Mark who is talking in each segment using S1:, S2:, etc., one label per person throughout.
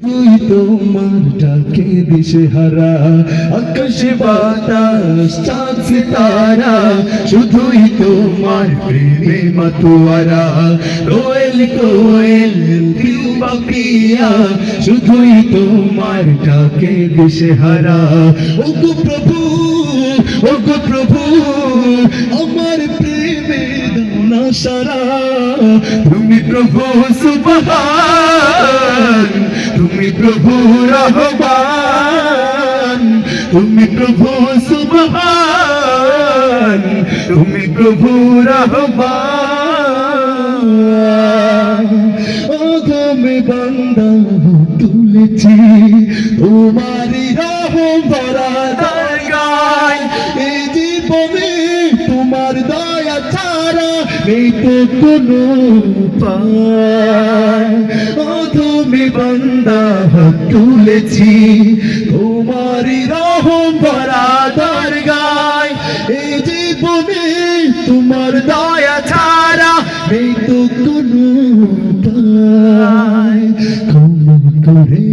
S1: তুই তোমার ডাকে দিশেহারা, আকাশে বাতাস চাঁদ সিতারা, শুধুই তোমার প্রেমে মাতোয়ারা। কোয়েল কোয়েল পিউ পাপিয়া, শুধুই তোমার ডাকে দিশেহারা। ওগো প্রভু, ওগো প্রভু, আমার প্রেমে দাও না সারা। তুমি প্রভু সুবহান, তুমি প্রভু রহমান, তুমি প্রভু সুবহান, তুমি প্রভু রহমান। আদমে বান্দা তুলেছি তোমারি রহম ভরা দরগায়, এই জীবনে তোমার দয়া ছাড়া নেই তো কোনো উপায়। তুমি বান্দা তুলেছি তোমারি রহম ভরা দরগায়, এই জীবনে তোমার দয়া ছাড়া নেই তো কোনো উপায়। ক্ষমা করে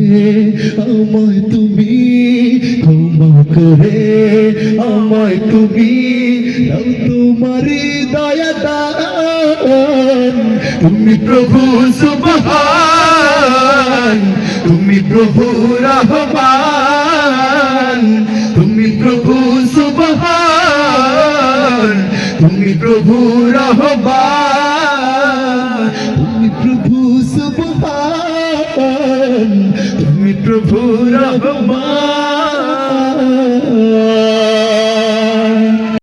S1: আমায় তুমি, ক্ষমা করে আমায় তুমি, দাও তোমারি দয়া দান। তুমি প্রভু সুবহান, তুমি প্রভু রহমান, তুমি প্রভু সুবহান, তুমি প্রভু রহমান, তুমি প্রভু সুবহান, তুমি প্রভু রহমান।